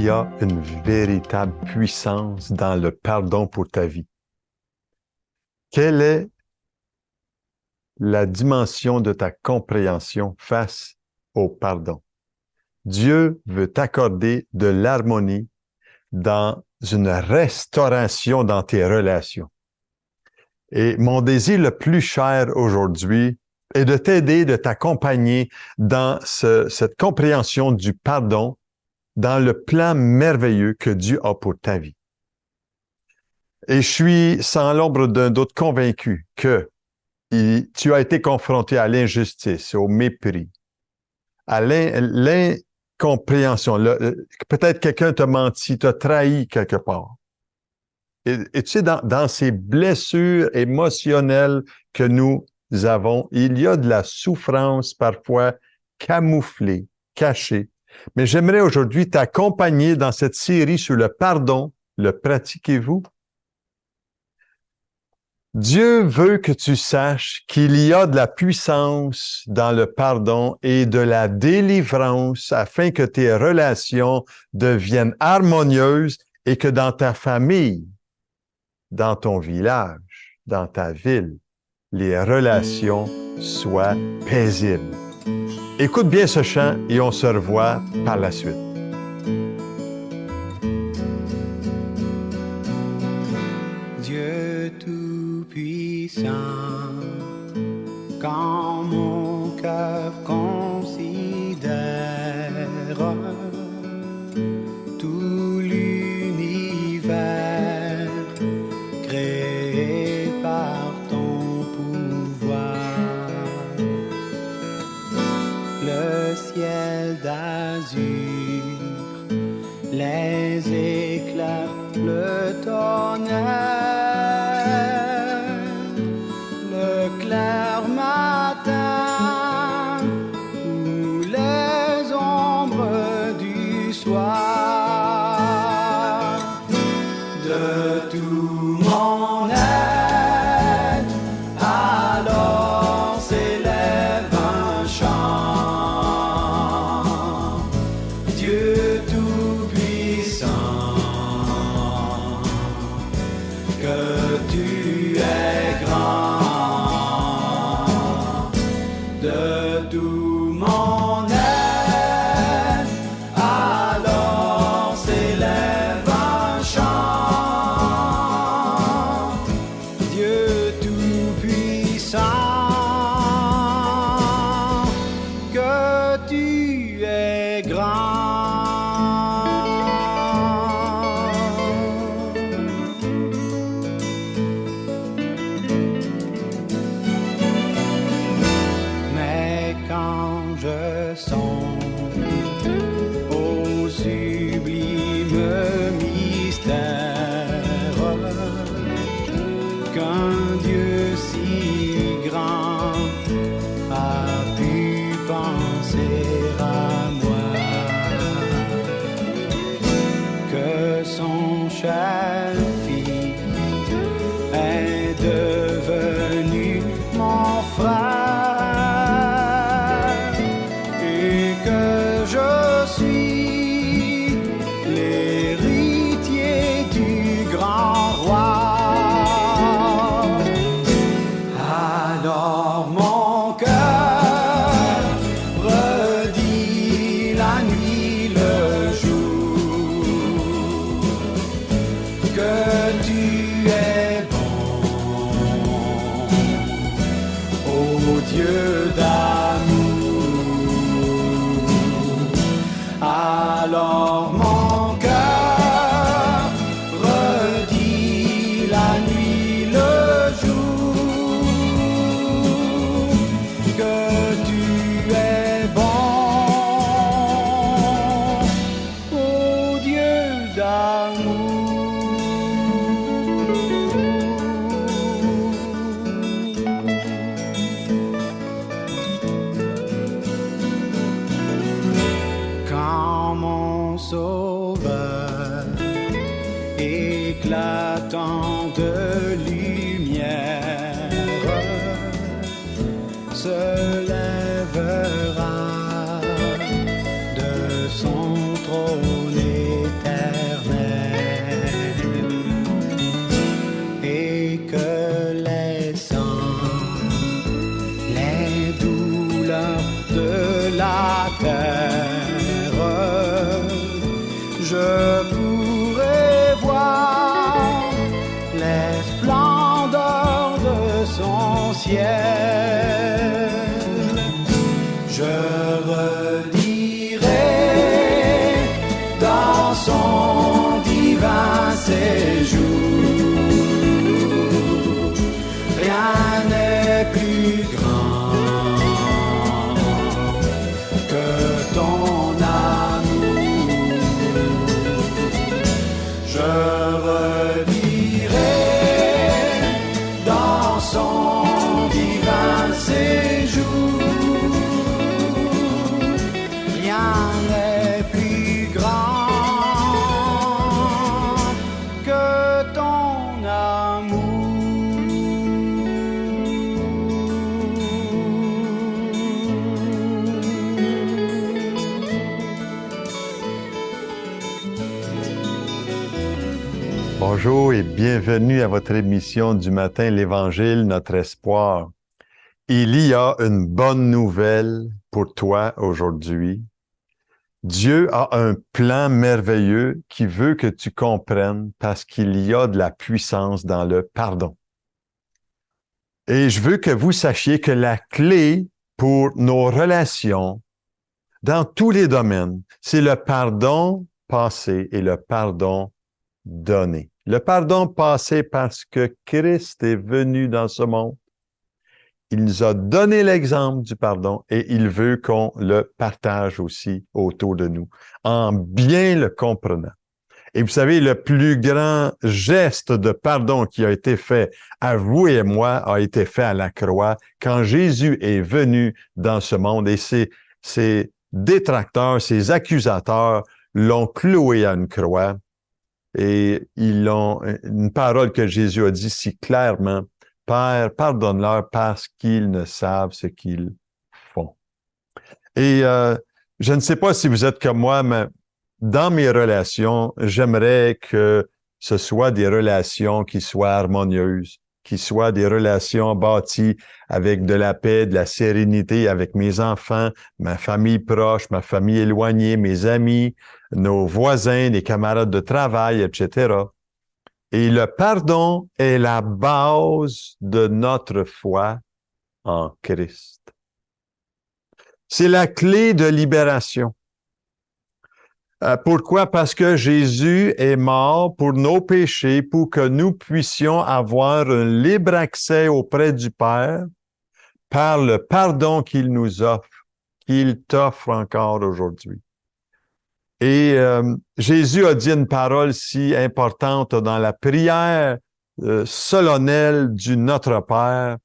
y a une véritable puissance dans le pardon pour ta vie. Quelle est la dimension de ta compréhension face au pardon? Dieu veut t'accorder de l'harmonie dans une restauration dans tes relations. Et mon désir le plus cher aujourd'hui est de t'aider, de t'accompagner dans cette compréhension du pardon, dans le plan merveilleux que Dieu a pour ta vie. Et je suis sans l'ombre d'un doute convaincu que tu as été confronté à l'injustice, au mépris, à l'incompréhension. Peut-être quelqu'un t'a menti, t'a trahi quelque part. Et tu sais, dans ces blessures émotionnelles que nous avons, il y a de la souffrance parfois camouflée, cachée. Mais j'aimerais aujourd'hui t'accompagner dans cette série sur le pardon. Le pratiquez-vous? Dieu veut que tu saches qu'il y a de la puissance dans le pardon et de la délivrance afin que tes relations deviennent harmonieuses et que dans ta famille, dans ton village, dans ta ville, les relations soient paisibles. Écoute bien ce chant et on se revoit par la suite. Dieu Tout-Puissant, quand mon cœur considère tout l'univers créé par ton pouvoir, le ciel d'azur, les éclairs, le tonnerre, le clair matin ou les ombres du soir, de tout mon être, alors s'élève un chant. Dieu Tout-Puissant, que tu es grand, de tout mon être, alors s'élève un chant. Dieu Tout-Puissant, que tu es grand. Mais quand je songe au sublime mystère qu'un Dieu si grand a pu penser à moi, que son cher Fils est devenu mon frère et que je suis l'héritier du grand roi. Alors mon cœur redit la nuit, le jour, que tu es bon, ô Dieu d'amour. Alors mon cœur redit la nuit, le jour, que tu es bon, ô Dieu d'amour. Quand mon Sauveur, éclatant de lumière, se lèvera de son trône éternel, ciel. Je redirai dans son divin séjour. Rien n'est plus grand que ton amour. Je redirai dans son divin séjour. Rien n'est plus grand que ton Bonjour et bienvenue à votre émission du matin, l'Évangile, notre espoir. Il y a une bonne nouvelle pour toi aujourd'hui. Dieu a un plan merveilleux qui veut que tu comprennes parce qu'il y a de la puissance dans le pardon. Et je veux que vous sachiez que la clé pour nos relations dans tous les domaines, c'est le pardon passé et le pardon donné. Le pardon passé parce que Christ est venu dans ce monde. Il nous a donné l'exemple du pardon et il veut qu'on le partage aussi autour de nous, en bien le comprenant. Et vous savez, le plus grand geste de pardon qui a été fait à vous et moi a été fait à la croix quand Jésus est venu dans ce monde et ses détracteurs, ses accusateurs l'ont cloué à une croix. Et ils ont une parole que Jésus a dit si clairement, « Père, pardonne-leur parce qu'ils ne savent ce qu'ils font. » Et je ne sais pas si vous êtes comme moi, mais dans mes relations, j'aimerais que ce soit des relations qui soient harmonieuses, qui soient des relations bâties avec de la paix, de la sérénité avec mes enfants, ma famille proche, ma famille éloignée, mes amis, nos voisins, les camarades de travail, etc. Et le pardon est la base de notre foi en Christ. C'est la clé de libération. Pourquoi? Parce que Jésus est mort pour nos péchés, pour que nous puissions avoir un libre accès auprès du Père par le pardon qu'il nous offre, qu'il t'offre encore aujourd'hui. Et Jésus a dit une parole si importante dans la prière solennelle du Notre Père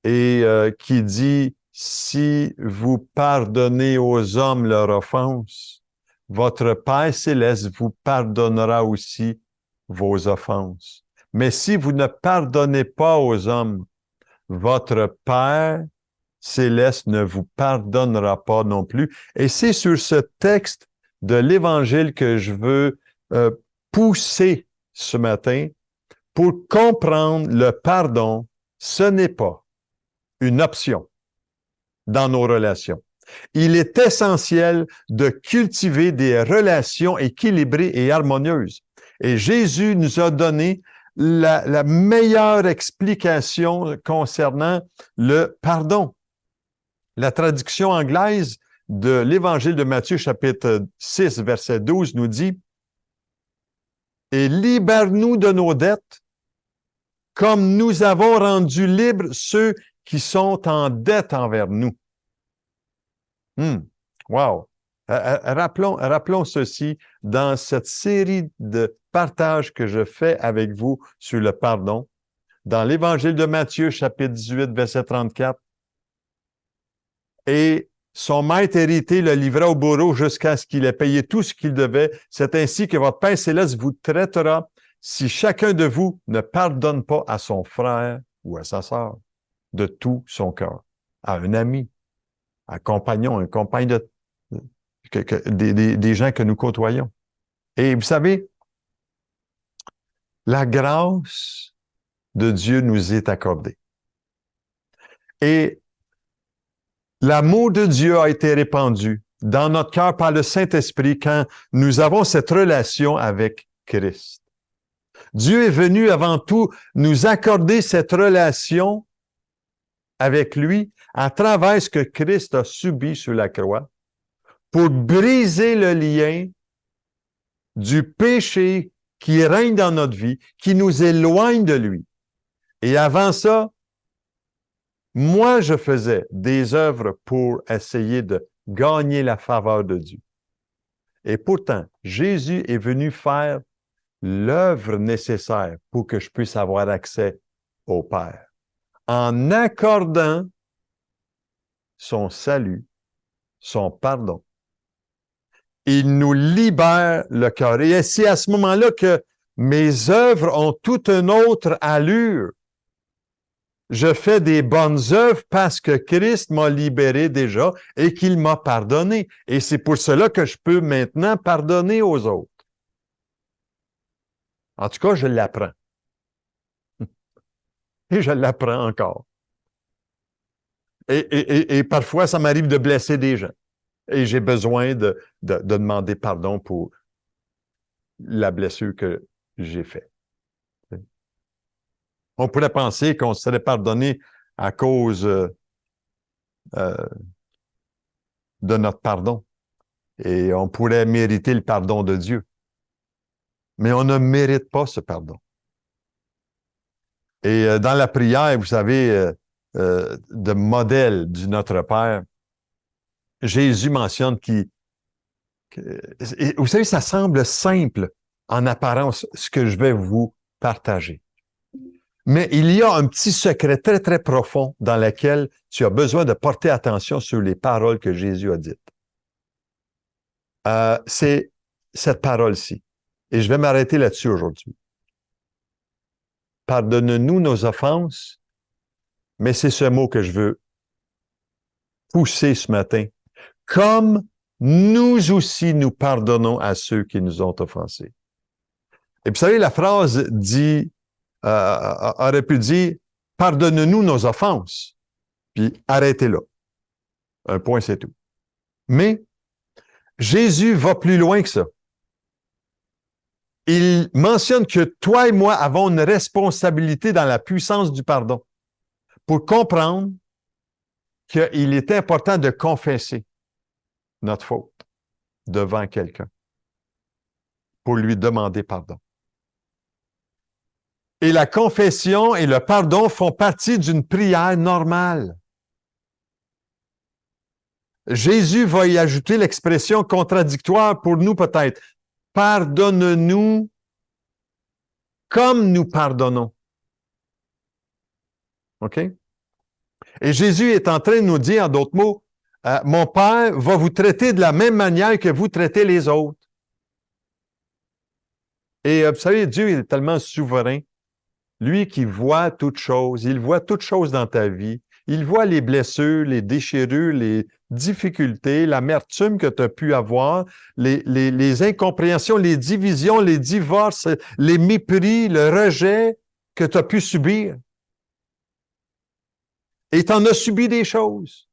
et qui dit « Si vous pardonnez aux hommes leur offense, votre Père céleste vous pardonnera aussi vos offenses. Mais si vous ne pardonnez pas aux hommes, votre Père céleste ne vous pardonnera pas non plus. » Et c'est sur ce texte de l'Évangile que je veux pousser ce matin pour comprendre le pardon. Ce n'est pas une option dans nos relations. Il est essentiel de cultiver des relations équilibrées et harmonieuses. Et Jésus nous a donné la meilleure explication concernant le pardon. La traduction anglaise de l'Évangile de Matthieu, chapitre 6, verset 12, nous dit « Et libère-nous de nos dettes, comme nous avons rendu libres ceux qui sont en dette envers nous. » Wow! Rappelons ceci dans cette série de partages que je fais avec vous sur le pardon. Dans l'Évangile de Matthieu, chapitre 18, verset 34. Et son maître héritier le livra au bourreau jusqu'à ce qu'il ait payé tout ce qu'il devait. C'est ainsi que votre Père céleste vous traitera si chacun de vous ne pardonne pas à son frère ou à sa sœur de tout son cœur, à un ami, à un compagnon, un compagne des gens que nous côtoyons. Et vous savez, la grâce de Dieu nous est accordée. Et l'amour de Dieu a été répandu dans notre cœur par le Saint-Esprit quand nous avons cette relation avec Christ. Dieu est venu avant tout nous accorder cette relation avec lui à travers ce que Christ a subi sur la croix pour briser le lien du péché qui règne dans notre vie, qui nous éloigne de lui. Et avant ça, moi, je faisais des œuvres pour essayer de gagner la faveur de Dieu. Et pourtant, Jésus est venu faire l'œuvre nécessaire pour que je puisse avoir accès au Père, en accordant son salut, son pardon. Il nous libère le cœur. Et c'est à ce moment-là que mes œuvres ont toute une autre allure. Je fais des bonnes œuvres parce que Christ m'a libéré déjà et qu'il m'a pardonné. Et c'est pour cela que je peux maintenant pardonner aux autres. En tout cas, je l'apprends. Et je l'apprends encore. Et parfois, ça m'arrive de blesser des gens. Et j'ai besoin de demander pardon pour la blessure que j'ai faite. On pourrait penser qu'on serait pardonné à cause de notre pardon. Et on pourrait mériter le pardon de Dieu. Mais on ne mérite pas ce pardon. Et dans la prière, vous savez, de modèle du Notre Père, Jésus mentionne vous savez, ça semble simple en apparence, ce que je vais vous partager. Mais il y a un petit secret très, très profond dans lequel tu as besoin de porter attention sur les paroles que Jésus a dites. C'est cette parole-ci. Et je vais m'arrêter là-dessus aujourd'hui. Pardonne-nous nos offenses, mais c'est ce mot que je veux pousser ce matin. Comme nous aussi nous pardonnons à ceux qui nous ont offensés. Et vous savez, la phrase dit, aurait pu dire, pardonne-nous nos offenses. Puis arrêtez là. Un point, c'est tout. Mais Jésus va plus loin que ça. Il mentionne que toi et moi avons une responsabilité dans la puissance du pardon pour comprendre qu'il est important de confesser notre faute devant quelqu'un pour lui demander pardon. Et la confession et le pardon font partie d'une prière normale. Jésus va y ajouter l'expression contradictoire pour nous peut-être. Pardonne-nous comme nous pardonnons. OK? Et Jésus est en train de nous dire, en d'autres mots, mon Père va vous traiter de la même manière que vous traitez les autres. Et vous savez, Dieu est tellement souverain. Lui qui voit toutes choses, il voit toutes choses dans ta vie. Il voit les blessures, les déchirures, les difficultés, l'amertume que tu as pu avoir, les incompréhensions, les divisions, les divorces, les mépris, le rejet que tu as pu subir. Et tu en as subi des choses.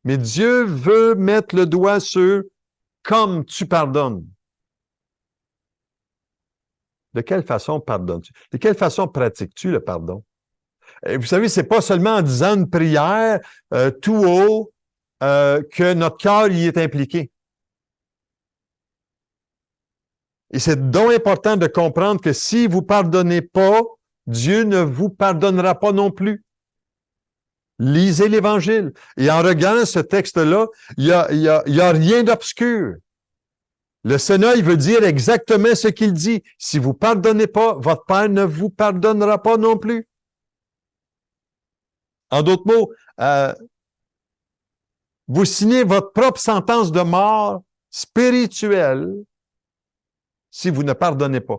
Mais Dieu veut mettre le doigt sur comme tu pardonnes. De quelle façon pardonnes-tu? De quelle façon pratiques-tu le pardon? Et vous savez, c'est pas seulement en disant une prière tout haut que notre cœur y est impliqué. Et c'est donc important de comprendre que si vous pardonnez pas, Dieu ne vous pardonnera pas non plus. Lisez l'Évangile. Et en regardant ce texte-là, il y a rien d'obscur. Le Seigneur, il veut dire exactement ce qu'il dit. Si vous pardonnez pas, votre Père ne vous pardonnera pas non plus. En d'autres mots, vous signez votre propre sentence de mort spirituelle si vous ne pardonnez pas.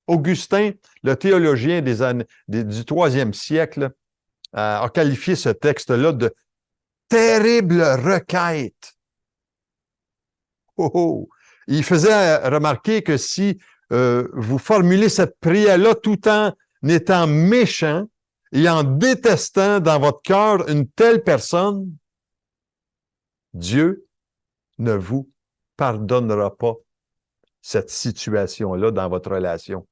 Augustin, le théologien du 3e siècle, a qualifié ce texte-là de terrible requête. Oh, oh. Il faisait remarquer que si vous formulez cette prière-là tout en étant méchant et en détestant dans votre cœur une telle personne, Dieu ne vous pardonnera pas cette situation-là dans votre relation.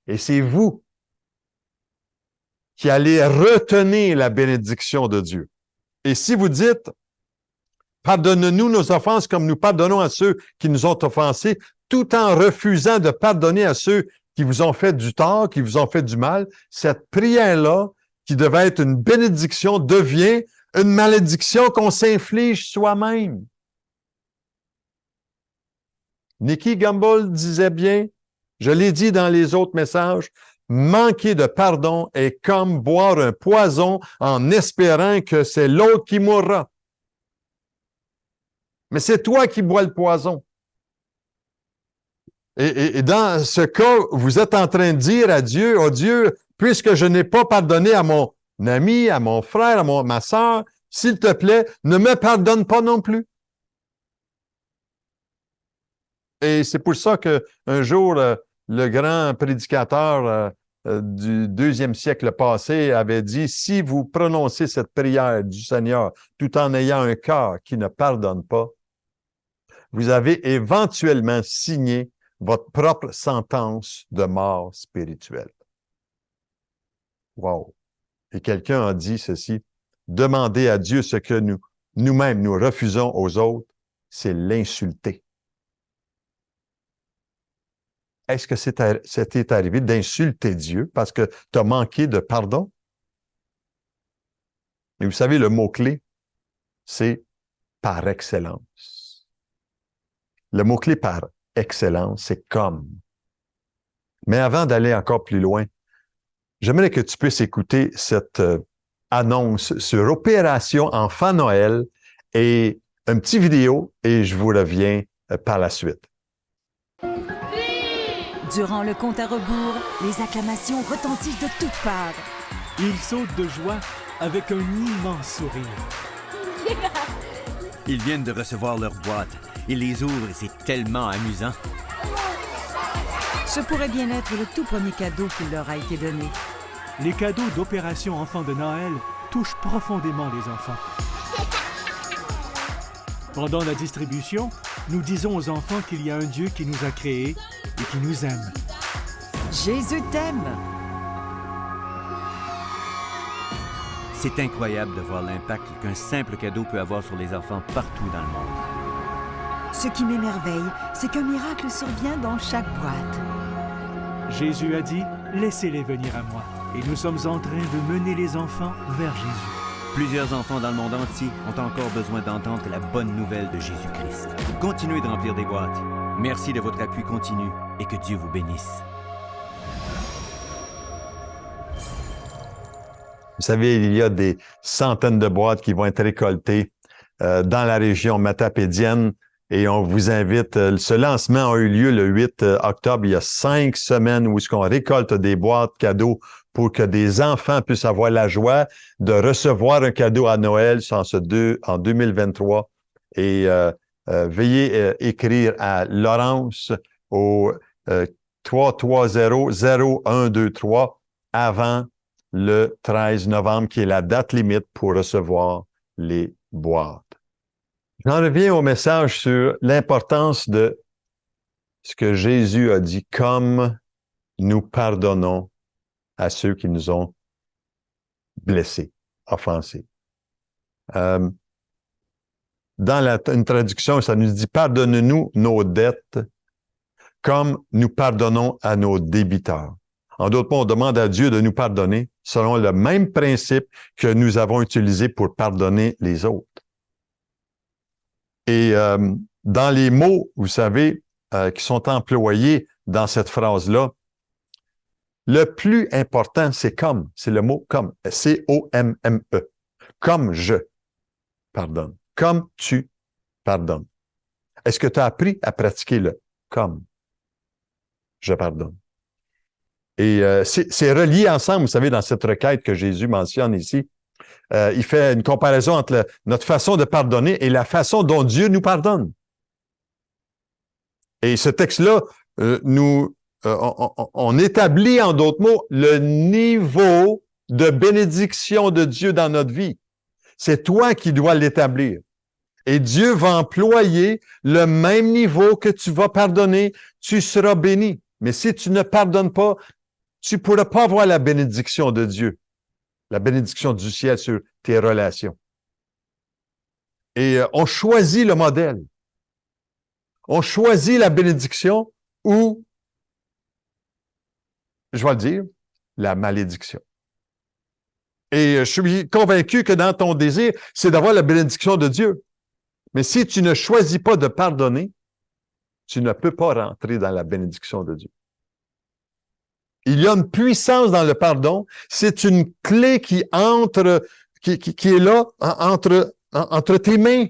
Et c'est vous qui allez retenir la bénédiction de Dieu. Et si vous dites, pardonne-nous nos offenses comme nous pardonnons à ceux qui nous ont offensés, tout en refusant de pardonner à ceux qui vous ont fait du tort, qui vous ont fait du mal, cette prière-là, qui devait être une bénédiction, devient une malédiction qu'on s'inflige soi-même. Nicky Gumbel disait bien, je l'ai dit dans les autres messages, manquer de pardon est comme boire un poison en espérant que c'est l'autre qui mourra. Mais c'est toi qui bois le poison. Et dans ce cas, vous êtes en train de dire à Dieu, oh Dieu, puisque je n'ai pas pardonné à mon ami, à mon frère, à ma sœur, s'il te plaît, ne me pardonne pas non plus. Et c'est pour ça qu'un jour, le grand prédicateur du 2e siècle passé avait dit, si vous prononcez cette prière du Seigneur tout en ayant un cœur qui ne pardonne pas, vous avez éventuellement signé votre propre sentence de mort spirituelle. Wow! Et quelqu'un a dit ceci, demander à Dieu ce que nous-mêmes nous refusons aux autres, c'est l'insulter. Est-ce que c'était arrivé d'insulter Dieu parce que tu as manqué de pardon? Mais vous savez, le mot-clé, c'est par excellence. Le mot-clé par excellence, c'est comme. Mais avant d'aller encore plus loin, j'aimerais que tu puisses écouter cette annonce sur Opération Enfant Noël et un petit vidéo et je vous reviens par la suite. Durant le compte à rebours, les acclamations retentissent de toutes parts. Ils sautent de joie avec un immense sourire. Ils viennent de recevoir leur boîte. Ils les ouvrent et c'est tellement amusant. Ce pourrait bien être le tout premier cadeau qui leur a été donné. Les cadeaux d'Opération Enfant de Noël touchent profondément les enfants. Pendant la distribution, nous disons aux enfants qu'il y a un Dieu qui nous a créés et qui nous aime. Jésus t'aime! C'est incroyable de voir l'impact qu'un simple cadeau peut avoir sur les enfants partout dans le monde. Ce qui m'émerveille, c'est qu'un miracle survient dans chaque boîte. Jésus a dit « Laissez-les venir à moi » et nous sommes en train de mener les enfants vers Jésus. Plusieurs enfants dans le monde entier ont encore besoin d'entendre la bonne nouvelle de Jésus-Christ. Continuez de remplir des boîtes. Merci de votre appui continu et que Dieu vous bénisse. Vous savez, il y a des centaines de boîtes qui vont être récoltées dans la région matapédienne et on vous invite. Ce lancement a eu lieu le 8 octobre, il y a 5 semaines où on récolte des boîtes cadeaux pour que des enfants puissent avoir la joie de recevoir un cadeau à Noël en 2023. Et veuillez écrire à Laurence au 330-0123 avant le 13 novembre, qui est la date limite pour recevoir les boîtes. J'en reviens au message sur l'importance de ce que Jésus a dit, comme nous pardonnons à ceux qui nous ont blessés, offensés. Dans une traduction, ça nous dit « Pardonne-nous nos dettes comme nous pardonnons à nos débiteurs ». En d'autres mots, on demande à Dieu de nous pardonner selon le même principe que nous avons utilisé pour pardonner les autres. Et dans les mots, vous savez, qui sont employés dans cette phrase-là, le plus important, c'est comme. C'est le mot comme. C-O-M-M-E. Comme je pardonne. Comme tu pardonnes. Est-ce que tu as appris à pratiquer le comme je pardonne? Et c'est relié ensemble, vous savez, dans cette requête que Jésus mentionne ici. Il fait une comparaison entre notre façon de pardonner et la façon dont Dieu nous pardonne. Et ce texte-là, on établit, en d'autres mots, le niveau de bénédiction de Dieu dans notre vie. C'est toi qui dois l'établir. Et Dieu va employer le même niveau que tu vas pardonner, tu seras béni. Mais si tu ne pardonnes pas, tu ne pourras pas avoir la bénédiction de Dieu. La bénédiction du ciel sur tes relations. Et on choisit le modèle. On choisit la bénédiction ou, je vais le dire, la malédiction. Et je suis convaincu que dans ton désir, c'est d'avoir la bénédiction de Dieu. Mais si tu ne choisis pas de pardonner, tu ne peux pas rentrer dans la bénédiction de Dieu. Il y a une puissance dans le pardon. C'est une clé qui entre, qui est là, entre tes mains.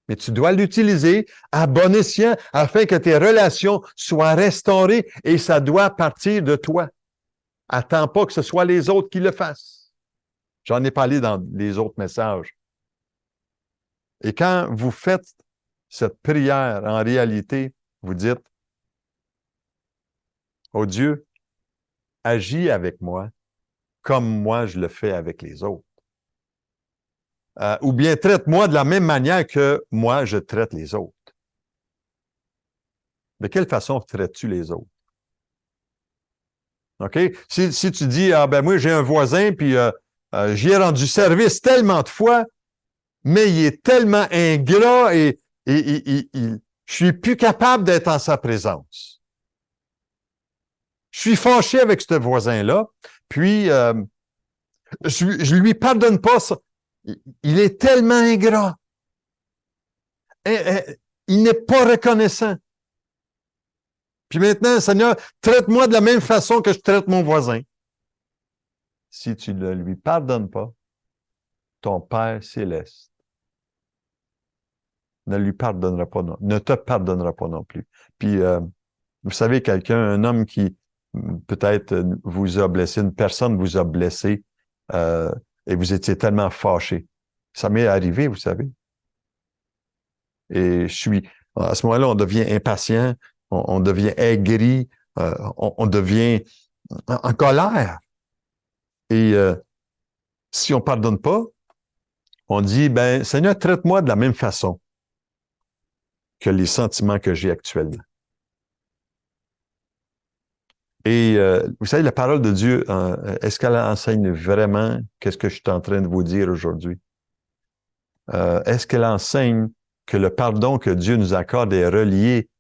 Mais tu dois l'utiliser à bon escient afin que tes relations soient restaurées et ça doit partir de toi. Attends pas que ce soit les autres qui le fassent. J'en ai parlé dans les autres messages. Et quand vous faites cette prière, en réalité, vous dites, « Oh Dieu, agis avec moi comme moi je le fais avec les autres. » Ou bien traite-moi de la même manière que moi je traite les autres. De quelle façon traites-tu les autres? OK? Si tu dis, ah ben moi j'ai un voisin, puis j'y ai rendu service tellement de fois, mais il est tellement ingrat et je suis plus capable d'être en sa présence. Je suis fâché avec ce voisin-là, puis je lui pardonne pas ça. Il est tellement ingrat. Il n'est pas reconnaissant. Puis maintenant, Seigneur, traite-moi de la même façon que je traite mon voisin. Si tu ne lui pardonnes pas, ton Père céleste ne lui pardonnera pas, ne te pardonnera pas non plus. Puis, vous savez, un homme qui peut-être vous a blessé, une personne vous a blessé, et vous étiez tellement fâché. Ça m'est arrivé, vous savez. Et à ce moment-là, on devient impatient, on devient aigri, on devient en colère. Et si on ne pardonne pas, on dit, ben, Seigneur, traite-moi de la même façon que les sentiments que j'ai actuellement. Et vous savez, la parole de Dieu, est-ce qu'elle enseigne vraiment qu'est-ce que je suis en train de vous dire aujourd'hui? Est-ce qu'elle enseigne que le pardon que Dieu nous accorde est relié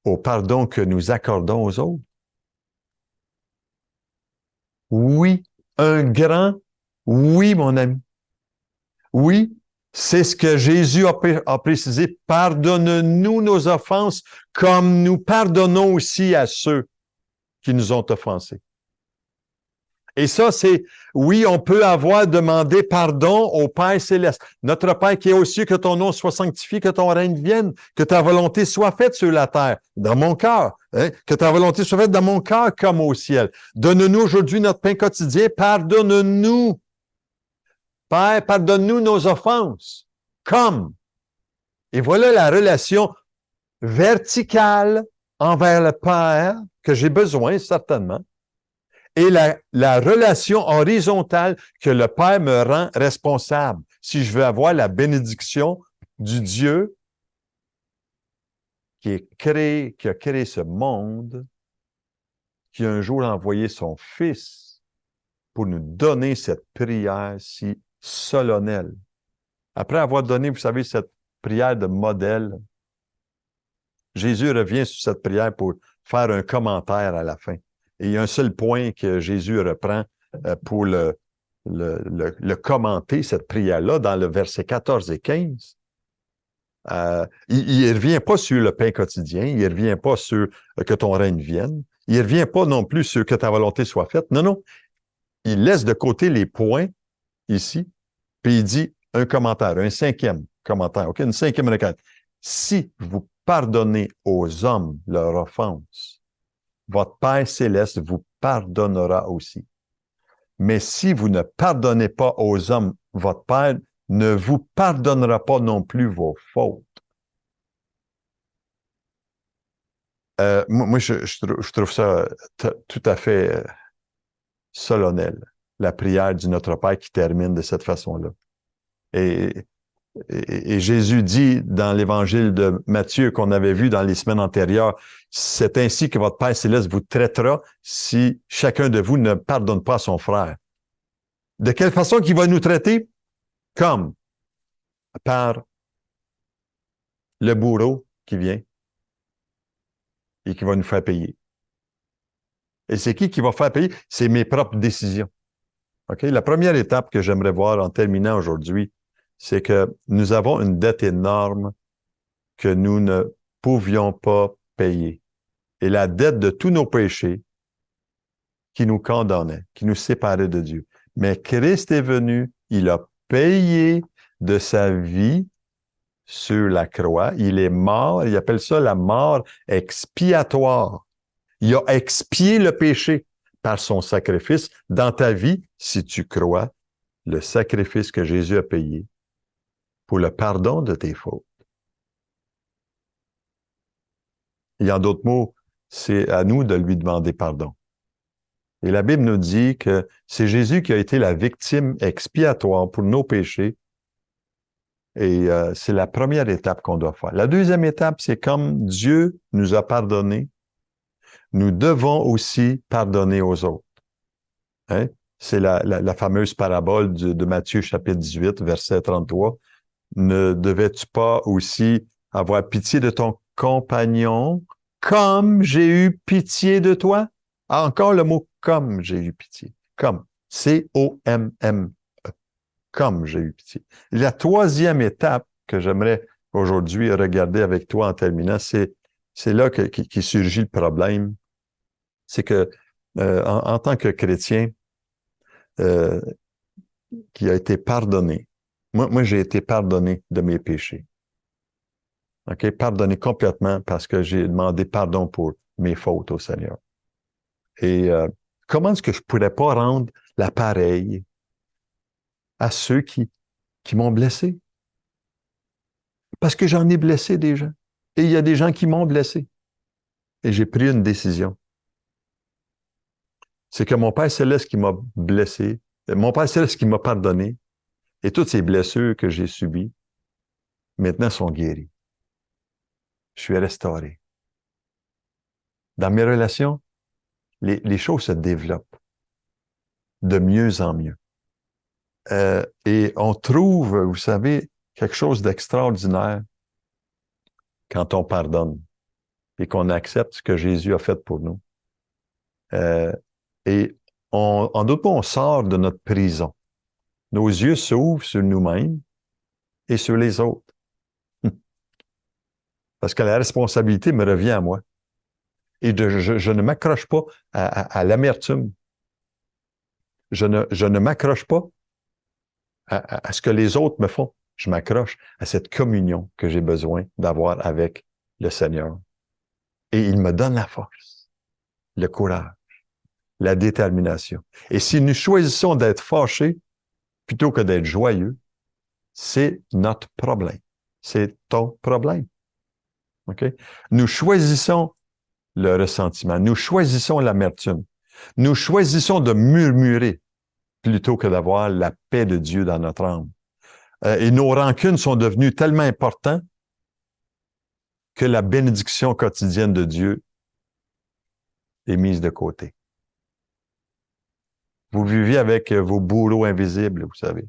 au pardon que nous accordons aux autres? Oui, un grand oui, mon ami. Oui, c'est ce que Jésus a précisé. Pardonne-nous nos offenses comme nous pardonnons aussi à ceux qui nous ont offensés. Et ça, c'est, oui, on peut avoir demandé pardon au Père céleste. Notre Père qui est aux cieux, que ton nom soit sanctifié, que ton règne vienne, que ta volonté soit faite sur la terre, dans mon cœur, hein? Que ta volonté soit faite dans mon cœur comme au ciel. Donne-nous aujourd'hui notre pain quotidien, pardonne-nous. Père, pardonne-nous nos offenses, comme. Et voilà la relation verticale envers le Père que j'ai besoin, certainement, et la relation horizontale que le Père me rend responsable si je veux avoir la bénédiction du Dieu qui a créé ce monde, qui un jour a envoyé son Fils pour nous donner cette prière si solennelle. Après avoir donné, vous savez, cette prière de modèle, Jésus revient sur cette prière pour faire un commentaire à la fin. Et il y a un seul point que Jésus reprend pour le commenter, cette prière-là, dans le verset 14 et 15. Il ne revient pas sur le pain quotidien, il ne revient pas sur que ton règne vienne, il ne revient pas non plus sur que ta volonté soit faite. Non, non. Il laisse de côté les points ici, puis il dit un commentaire, un cinquième commentaire, OK? Une cinquième requête. Si vous pardonnez aux hommes leur offense, votre Père céleste vous pardonnera aussi. Mais si vous ne pardonnez pas aux hommes, votre Père ne vous pardonnera pas non plus vos fautes. Moi, je trouve ça tout à fait solennel, la prière du Notre Père qui termine de cette façon-là. Et Jésus dit dans l'évangile de Matthieu qu'on avait vu dans les semaines antérieures, c'est ainsi que votre Père céleste vous traitera si chacun de vous ne pardonne pas à son frère. De quelle façon qu'il va nous traiter? Comme par le bourreau qui vient et qui va nous faire payer. Et c'est qui va faire payer? C'est mes propres décisions. OK? La première étape que j'aimerais voir en terminant aujourd'hui, c'est que nous avons une dette énorme que nous ne pouvions pas payer. Et la dette de tous nos péchés qui nous condamnait, qui nous séparait de Dieu. Mais Christ est venu, il a payé de sa vie sur la croix. Il est mort, il appelle ça la mort expiatoire. Il a expié le péché par son sacrifice dans ta vie, si tu crois, le sacrifice que Jésus a payé pour le pardon de tes fautes. Et en d'autres mots, c'est à nous de lui demander pardon. Et la Bible nous dit que c'est Jésus qui a été la victime expiatoire pour nos péchés. Et c'est la première étape qu'on doit faire. La deuxième étape, c'est comme Dieu nous a pardonné, nous devons aussi pardonner aux autres. Hein? C'est la fameuse parabole de Matthieu chapitre 18, verset 33. Ne devais-tu pas aussi avoir pitié de ton compagnon comme j'ai eu pitié de toi? Ah, encore le mot « comme j'ai eu pitié ». Comme. C-O-M-M. Comme j'ai eu pitié. La troisième étape que j'aimerais aujourd'hui regarder avec toi en terminant, c'est là qui surgit le problème. C'est que en tant que chrétien qui a été pardonné, moi j'ai été pardonné de mes péchés. OK? Pardonné complètement parce que j'ai demandé pardon pour mes fautes au Seigneur. Et comment est-ce que je pourrais pas rendre l'appareil à ceux qui m'ont blessé? Parce que j'en ai blessé des gens. Et il y a des gens qui m'ont blessé. Et j'ai pris une décision. C'est que mon Père Céleste qui m'a blessé, mon Père Céleste qui m'a pardonné, et toutes ces blessures que j'ai subies, maintenant sont guéries. Je suis restauré. Dans mes relations, les choses se développent de mieux en mieux. Et on trouve, vous savez, quelque chose d'extraordinaire quand on pardonne et qu'on accepte ce que Jésus a fait pour nous. Et en d'autres mots, on sort de notre prison. Nos yeux s'ouvrent sur nous-mêmes et sur les autres. Parce que la responsabilité me revient à moi. Et je ne m'accroche pas à l'amertume. Je ne m'accroche pas à ce que les autres me font. Je m'accroche à cette communion que j'ai besoin d'avoir avec le Seigneur. Et il me donne la force, le courage, la détermination. Et si nous choisissons d'être fâchés plutôt que d'être joyeux, c'est notre problème. C'est ton problème. OK? Nous choisissons le ressentiment. Nous choisissons l'amertume. Nous choisissons de murmurer plutôt que d'avoir la paix de Dieu dans notre âme. Et nos rancunes sont devenues tellement importantes que la bénédiction quotidienne de Dieu est mise de côté. Vous vivez avec vos bourreaux invisibles, vous savez,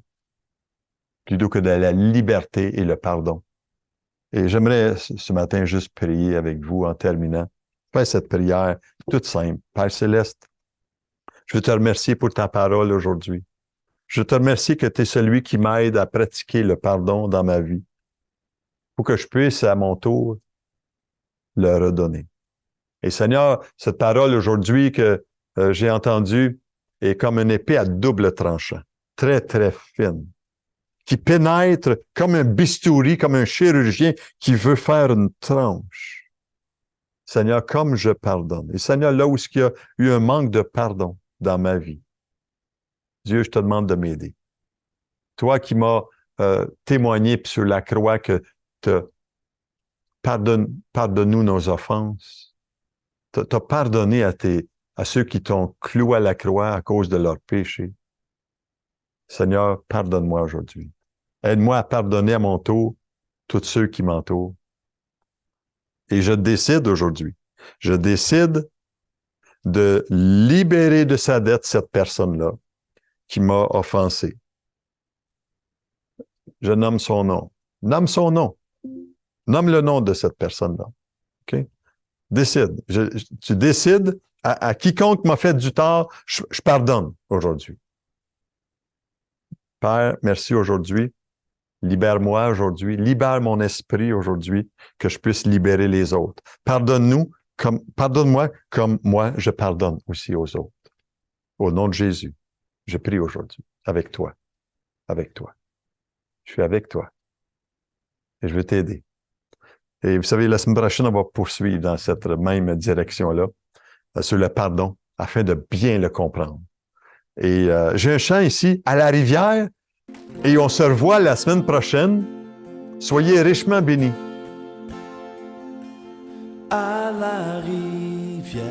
plutôt que de la liberté et le pardon. Et j'aimerais ce matin juste prier avec vous en terminant. Faire cette prière toute simple. Père Céleste, je veux te remercier pour ta parole aujourd'hui. Je te remercie que tu es celui qui m'aide à pratiquer le pardon dans ma vie pour que je puisse, à mon tour, le redonner. Et Seigneur, cette parole aujourd'hui que j'ai entendue est comme une épée à double tranchant, très, très fine, qui pénètre comme un bistouri, comme un chirurgien qui veut faire une tranche. Seigneur, comme je pardonne. Et Seigneur, là où il y a eu un manque de pardon dans ma vie, Dieu, je te demande de m'aider. Toi qui m'as témoigné sur la croix que pardonne-nous nos offenses. T'as pardonné à ceux qui t'ont cloué à la croix à cause de leurs péchés. Seigneur, pardonne-moi aujourd'hui. Aide-moi à pardonner à mon tour tous ceux qui m'entourent. Et je décide aujourd'hui, je décide de libérer de sa dette cette personne-là qui m'a offensé. Je nomme son nom. Nomme son nom. Nomme le nom de cette personne-là. OK? Décide. Tu décides à quiconque m'a fait du tort, je pardonne aujourd'hui. Père, merci aujourd'hui. Libère-moi aujourd'hui. Libère mon esprit aujourd'hui, que je puisse libérer les autres. Pardonne-moi comme moi, je pardonne aussi aux autres. Au nom de Jésus, je prie aujourd'hui avec toi. Avec toi. Je suis avec toi. Et je vais t'aider. Et vous savez, la semaine prochaine, on va poursuivre dans cette même direction-là, sur le pardon, afin de bien le comprendre. Et j'ai un chant ici, à la rivière, et on se revoit la semaine prochaine. Soyez richement bénis. À la rivière,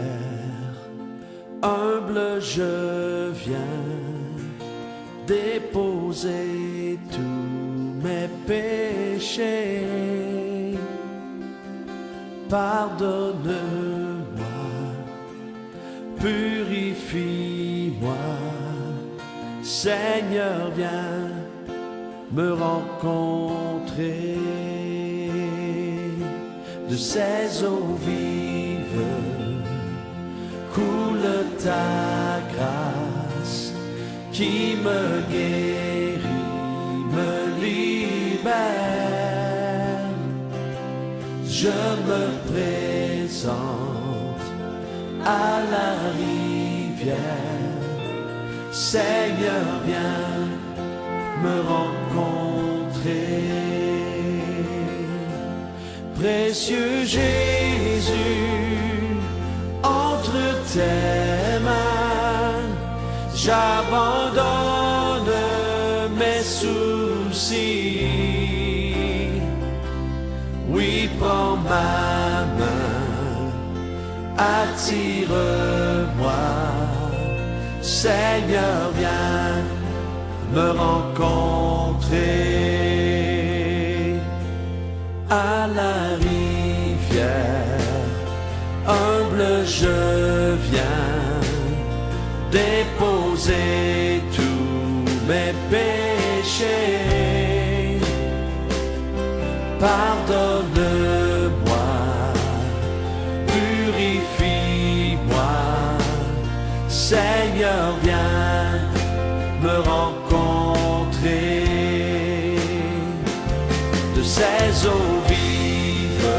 humble je viens déposer tous mes péchés. Pardonne-moi, purifie-moi, Seigneur, viens me rencontrer. De ces eaux vives coule ta grâce qui me guérit, me libère. Je me présente à la rivière. Seigneur, viens me rencontrer. Précieux Jésus, entre tes mains, j'abandonne mes soucis. Oui, prends ma main, attire-moi. Seigneur, viens me rencontrer. À la rivière, humble je viens déposer tous mes péchés. Pardonne-moi, purifie-moi, Seigneur, viens me rencontrer. De ces eaux vives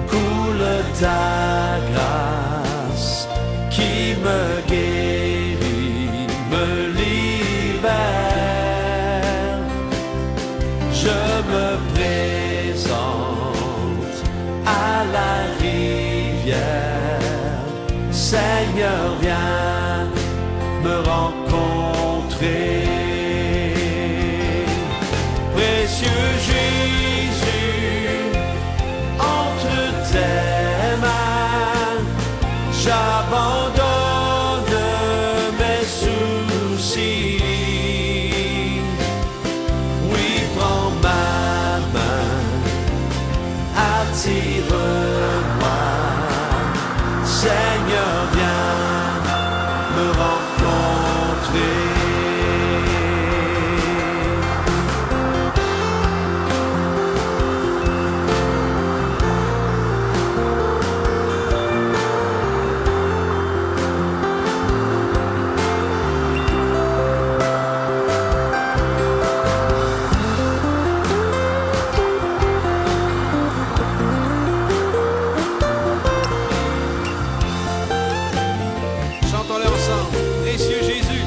coule ta grâce qui me guérit, me libère. Je me présente à la rivière. Seigneur, viens me rencontrer. Précieux Jésus, entre tes mains, j'abandonne mes soucis. Oui, prends ma main, attire-moi. Seigneur, viens me rencontrer. Chantons-le ensemble. Précieux Jésus.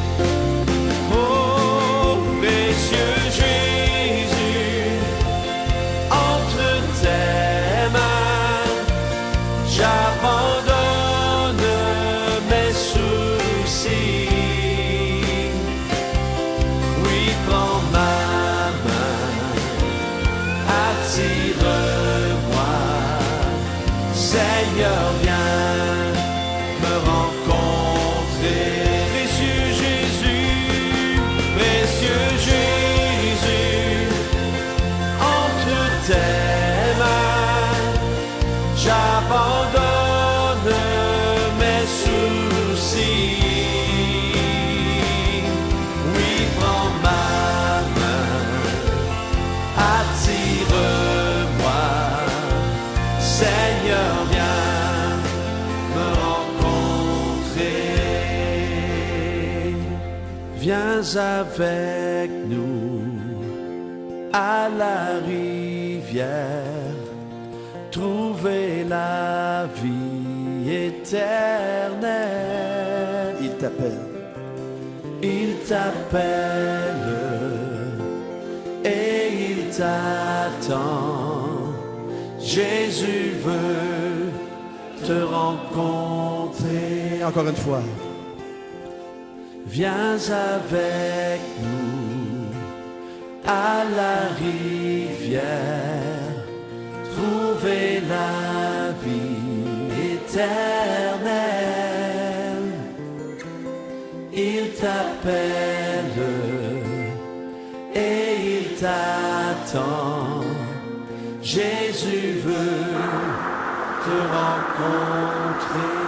Viens avec nous à la rivière, trouver la vie éternelle. Il t'appelle. Il t'appelle et il t'attend. Jésus veut te rencontrer. Encore une fois. Viens avec nous à la rivière, trouver la vie éternelle. Il t'appelle et il t'attend. Jésus veut te rencontrer.